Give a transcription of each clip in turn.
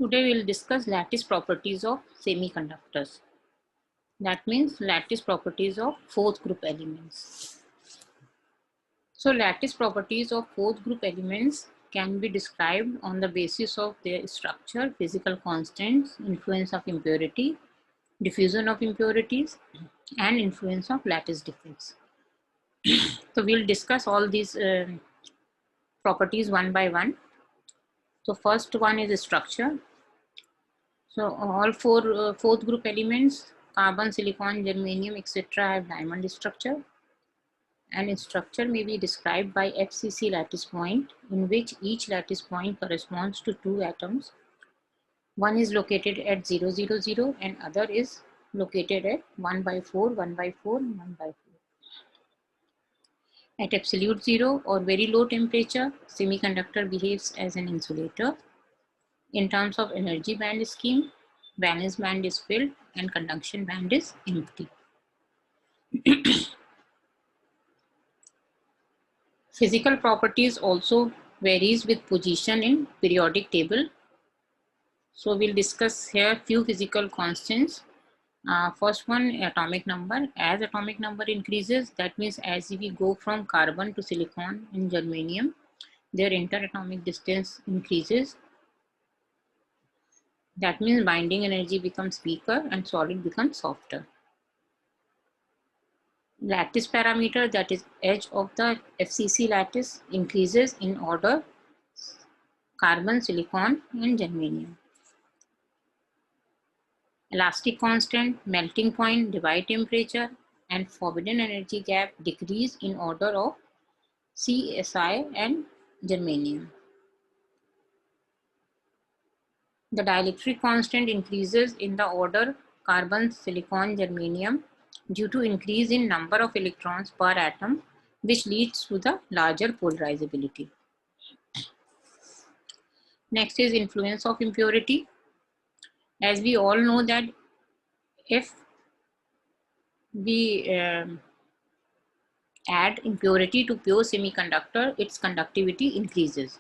Today we will discuss lattice properties of semiconductors. That means lattice properties of fourth group elements. So lattice properties of fourth group elements can be described on the basis of their structure, physical constants, influence of impurity, diffusion of impurities, and influence of lattice defects. So we'll discuss all these properties one by one. So first one is structure. So all fourth group elements, carbon, silicon, germanium, etc. have diamond structure, and its structure may be described by FCC lattice point, in which each lattice point corresponds to two atoms. One is located at 0, 0, 0 and other is located at 1 by 4, 1 by 4, 1 by 4. At absolute zero or very low temperature, semiconductor behaves as an insulator. In terms of energy band scheme, valence band is filled and conduction band is empty. Physical properties also varies with position in periodic table. So we'll discuss here few physical constants. First one, atomic number. As atomic number increases, that means as we go from carbon to silicon and germanium, their interatomic distance increases. That means binding energy becomes weaker and solid becomes softer. Lattice parameter, that is edge of the FCC lattice, increases in order carbon, silicon, and germanium. Elastic constant, melting point, divide temperature, and forbidden energy gap decrease in order of CSI and germanium. The dielectric constant increases in the order carbon, silicon, germanium due to increase in number of electrons per atom, which leads to the larger polarizability. Next is influence of impurity. As we all know that if we add impurity to pure semiconductor, its conductivity increases.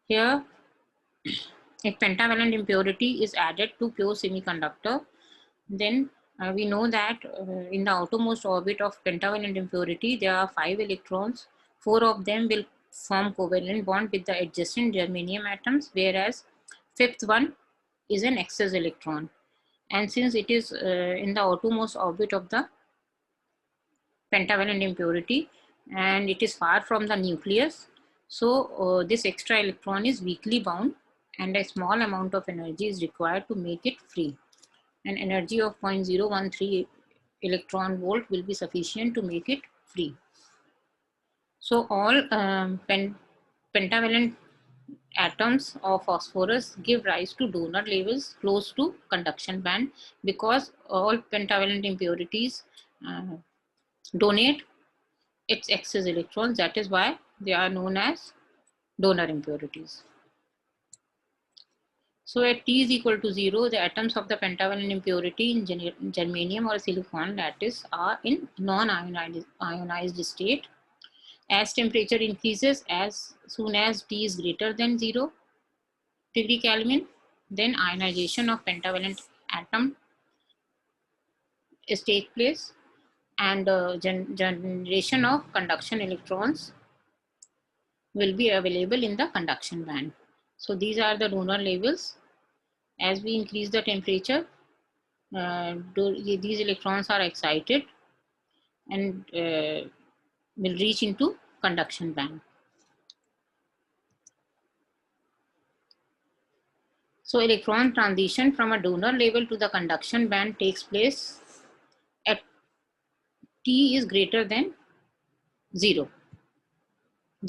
Here, if pentavalent impurity is added to pure semiconductor, then we know that in the outermost orbit of pentavalent impurity, there are 5 electrons. 4 of them will form covalent bond with the adjacent germanium atoms, whereas fifth one is an excess electron. And since it is in the outermost orbit of the pentavalent impurity and it is far from the nucleus, so this extra electron is weakly bound and a small amount of energy is required to make it free. An energy of 0.013 electron volt will be sufficient to make it free. So all pentavalent atoms of phosphorus give rise to donor levels close to conduction band, because all pentavalent impurities donate its excess electrons. That is why they are known as donor impurities. So at T is equal to 0, the atoms of the pentavalent impurity in germanium or silicon lattice are in non-ionized state. As temperature increases, as soon as T is greater than 0 degree Kelvin, then ionization of pentavalent atom is take place and generation of conduction electrons will be available in the conduction band. So these are the donor levels. As we increase the temperature, these electrons are excited and will reach into conduction band. So electron transition from a donor level to the conduction band takes place at T is greater than 0.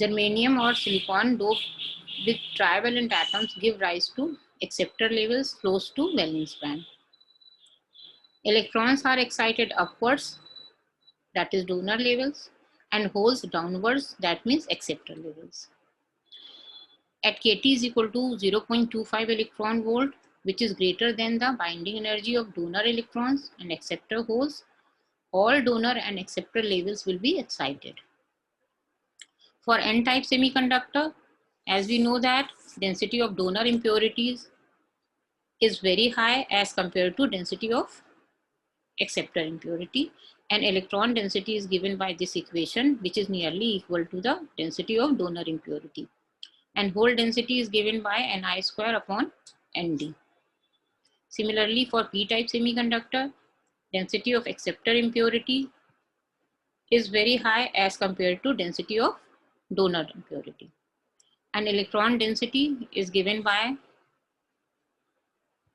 Germanium or silicon doped with trivalent atoms give rise to acceptor levels close to valence band. Electrons are excited upwards, that is donor levels, and holes downwards, that means acceptor levels. At Kt is equal to 0.25 electron volt, which is greater than the binding energy of donor electrons and acceptor holes, all donor and acceptor levels will be excited. For N-type semiconductor, As we know that density of donor impurities is very high as compared to density of acceptor impurity, and electron density is given by this equation, which is nearly equal to the density of donor impurity, and hole density is given by Ni square upon Nd. Similarly, for p-type semiconductor, density of acceptor impurity is very high as compared to density of donor impurity, and electron density is given by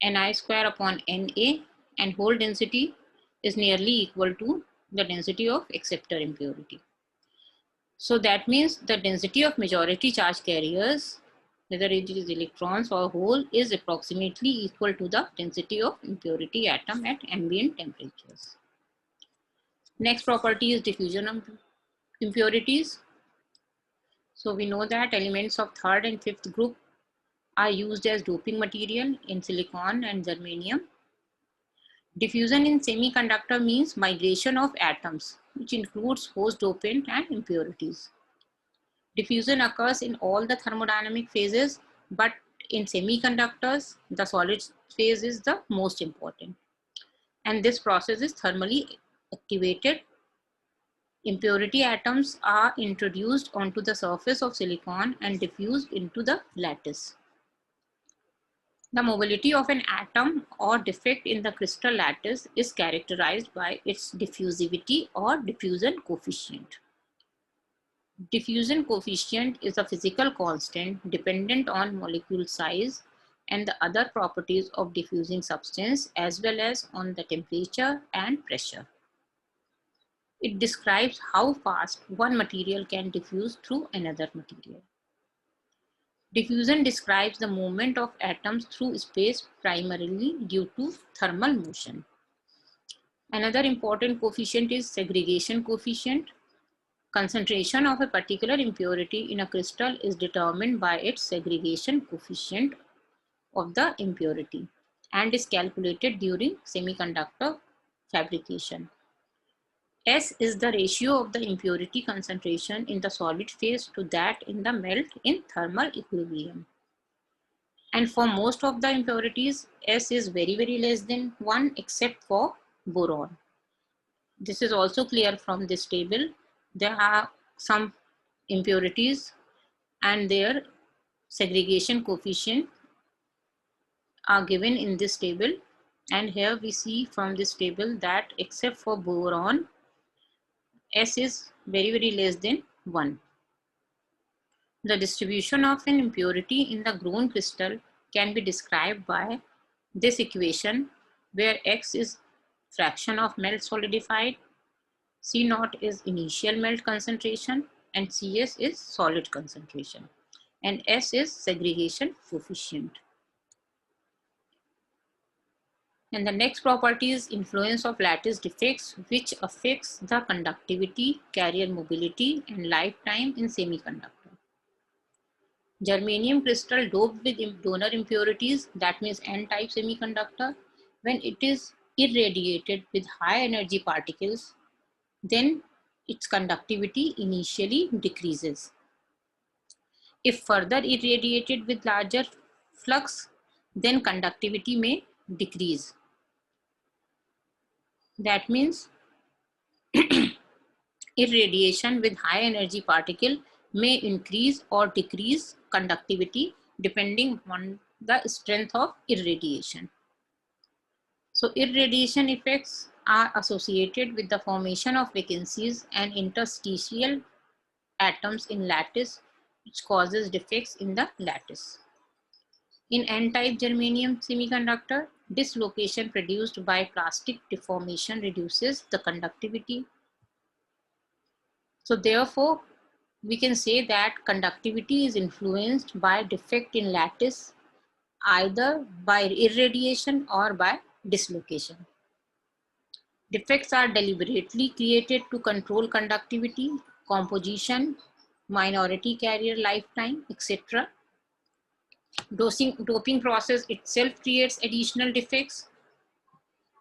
Ni square upon Na, and hole density is nearly equal to the density of acceptor impurity. So that means the density of majority charge carriers, whether it is electrons or hole, is approximately equal to the density of impurity atom at ambient temperatures. Next property is diffusion of impurities. So we know that elements of third and fifth group are used as doping material in silicon and germanium. Diffusion in semiconductor means migration of atoms, which includes host dopant and impurities. Diffusion occurs in all the thermodynamic phases, but in semiconductors, the solid phase is the most important. And this process is thermally activated. Impurity atoms are introduced onto the surface of silicon and diffused into the lattice. The mobility of an atom or defect in the crystal lattice is characterized by its diffusivity or diffusion coefficient. Diffusion coefficient is a physical constant dependent on molecule size and the other properties of diffusing substance, as well as on the temperature and pressure. It describes how fast one material can diffuse through another material. Diffusion describes the movement of atoms through space primarily due to thermal motion. Another important coefficient is segregation coefficient. Concentration of a particular impurity in a crystal is determined by its segregation coefficient of the impurity and is calculated during semiconductor fabrication. S is the ratio of the impurity concentration in the solid phase to that in the melt in thermal equilibrium. And for most of the impurities, S is very, very less than 1 except for boron. This is also clear from this table. There are some impurities and their segregation coefficient are given in this table. And here we see from this table that except for boron, S is very, very less than 1. The distribution of an impurity in the grown crystal can be described by this equation, where X is fraction of melt solidified, C naught is initial melt concentration, and Cs is solid concentration, and S is segregation coefficient. And the next property is influence of lattice defects, which affects the conductivity, carrier mobility, and lifetime in semiconductor. Germanium crystal doped with donor impurities, that means N-type semiconductor, when it is irradiated with high energy particles, then its conductivity initially decreases. If further irradiated with larger flux, then conductivity may decrease. That means irradiation with high energy particle may increase or decrease conductivity depending on the strength of irradiation. So irradiation effects are associated with the formation of vacancies and interstitial atoms in lattice, which causes defects in the lattice. In N-type germanium semiconductor, dislocation produced by plastic deformation reduces the conductivity. So therefore, we can say that conductivity is influenced by defect in lattice, either by irradiation or by dislocation. Defects are deliberately created to control conductivity, composition, minority carrier lifetime, etc. Doping process itself creates additional defects.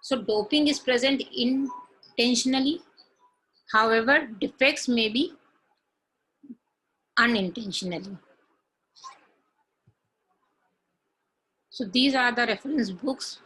So doping is present intentionally. However, defects may be unintentionally. So these are the reference books